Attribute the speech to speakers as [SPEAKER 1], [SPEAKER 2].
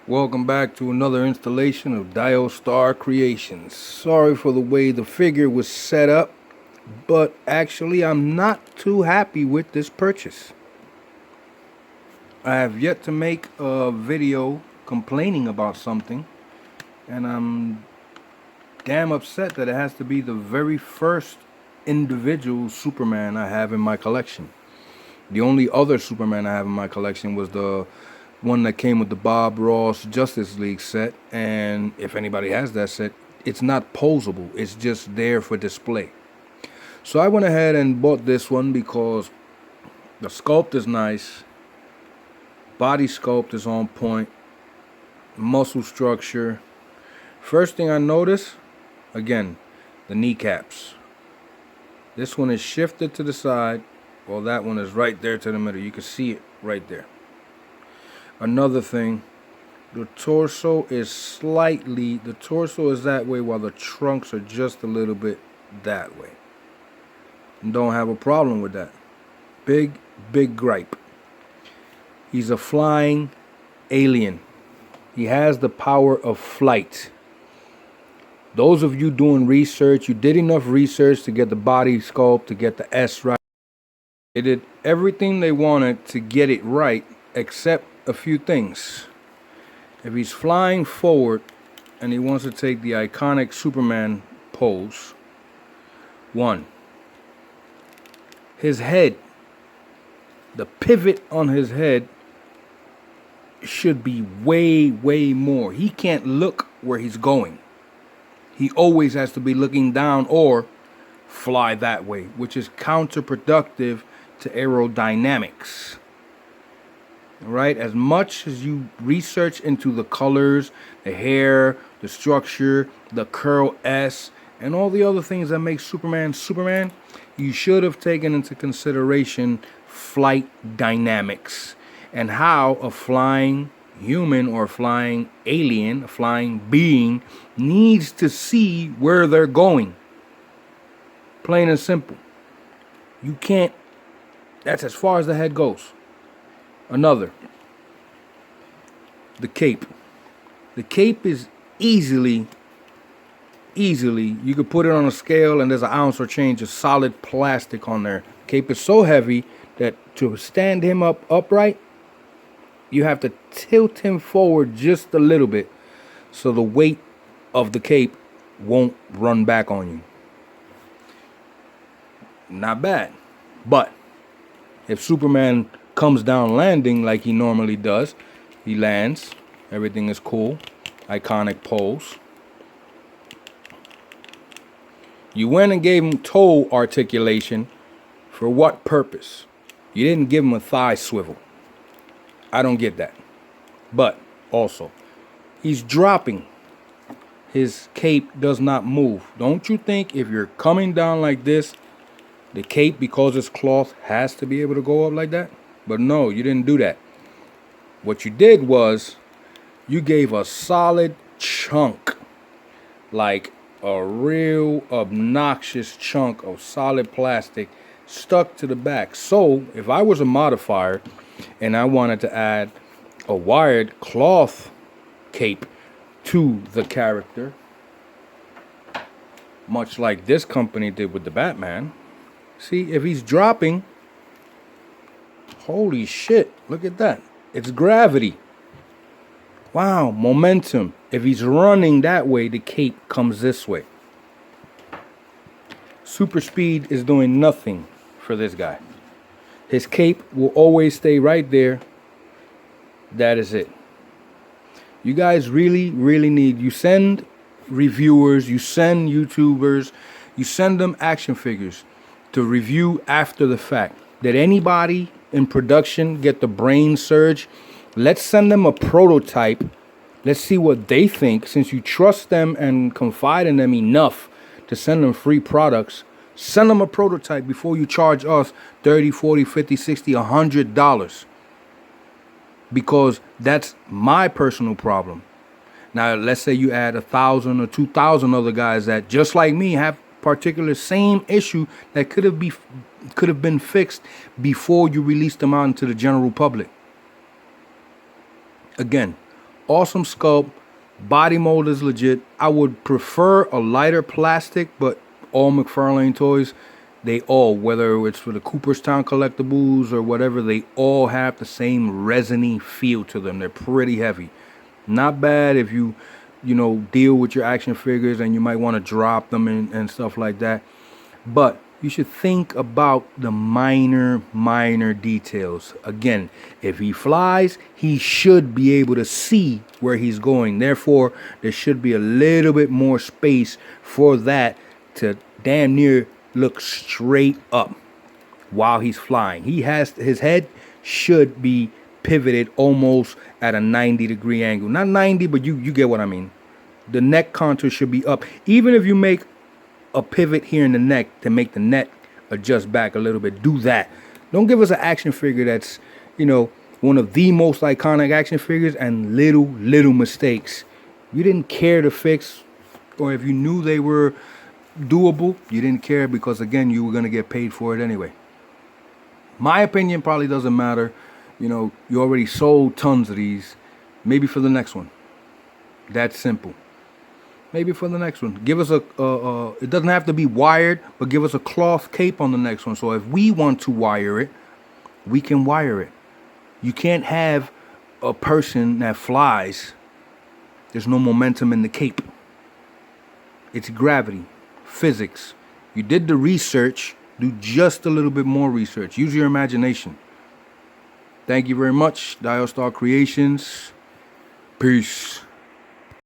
[SPEAKER 1] Welcome back to another installation of Star Creations. Sorry for the way the figure was set up, but actually I'm not too happy with this purchase. I have yet to make a video complaining about something, and I'm damn upset that it has to be the very first individual Superman I have in my collection. The only other Superman I have in my collection was the one that came with the Bob Ross Justice League set, and if anybody has that set, it's not posable, it's just there for display. So I went ahead and bought this one because the sculpt is nice, body sculpt is on point, muscle structure. First thing I notice, again, the kneecaps. This one is shifted to the side, while that one is right there to the middle. You can see it right there. Another thing, the torso is that way while the trunks are just a little bit that way. And don't have a problem with that. Big gripe. He's a flying alien. He has the power of flight. Those of you doing research, you did enough research to get the body sculpt, to get the S right. They did everything they wanted to get it right, except a few things. If he's flying forward and he wants to take the iconic Superman pose, one, his head, the pivot on his head should be way more. He can't look where he's going. He always has to be looking down or fly that way, which is counterproductive to aerodynamics. Right? As much as you research into the colors, the hair, the structure, the curl S, and all the other things that make Superman Superman, you should have taken into consideration flight dynamics and how a flying human or flying alien, a flying being, needs to see where they're going. Plain and simple. You can't, that's as far as the head goes. Another, the cape. The cape is easily, you could put it on a scale and there's an ounce or change of solid plastic on there. Cape is so heavy that to stand him up upright, you have to tilt him forward just a little bit so the weight of the cape won't run back on you. Not bad. But if Superman comes down landing like he normally does, he lands, everything is cool, iconic pose. You went and gave him toe articulation. For what purpose? You didn't give him a thigh swivel. I don't get that. But also, he's dropping. His cape does not move. Don't you think if you're coming down like this, the cape, because it's cloth, has to be able to go up like that? But no, you didn't do that. What you did was you gave a solid chunk, like a real obnoxious chunk of solid plastic stuck to the back. So if I was a modifier and I wanted to add a wired cloth cape to the character, much like this company did with the Batman, see, if he's dropping, holy shit, look at that. It's gravity. Wow, momentum. If he's running that way, the cape comes this way. Super speed is doing nothing for this guy. His cape will always stay right there. That is it. You guys really need, you send reviewers, you send YouTubers, you send them action figures to review after the fact. Did anybody in production get the brain surge? Let's send them a prototype. Let's see what they think. Since you trust them and confide in them enough to send them free products, send them a prototype before you charge us $30, $40, $50, $60, $100. Because that's my personal problem. Now, let's say you add 1,000 or 2,000 other guys that, just like me, have particular same issue that could have been fixed before you released them out into the general public. Again, Awesome sculpt. Body mold is legit. I would prefer a lighter plastic, but all McFarlane Toys, they all, whether it's for the Cooperstown collectibles or whatever, they all have the same resiny feel to them. They're pretty heavy. Not bad if you deal with your action figures and you might want to drop them and stuff like that. But you should think about the minor details. Again, if he flies, he should be able to see where he's going. Therefore, there should be a little bit more space for that to damn near look straight up while he's flying. His head should be pivoted almost at a 90-degree angle. Not 90, but you get what I mean. The neck contour should be up. Even if you make a pivot here in the neck to make the neck adjust back a little bit, do that. Don't give us an action figure that's, one of the most iconic action figures and little mistakes. You didn't care to fix, or if you knew they were doable, you didn't care because, again, you were going to get paid for it anyway. My opinion probably doesn't matter. You already sold tons of these. Maybe for the next one. That's simple. Maybe for the next one. Give us it doesn't have to be wired, but give us a cloth cape on the next one. So if we want to wire it, we can wire it. You can't have a person that flies. There's no momentum in the cape. It's gravity, physics. You did the research. Do just a little bit more research. Use your imagination. Thank you very much. Dial Star Creations. Peace.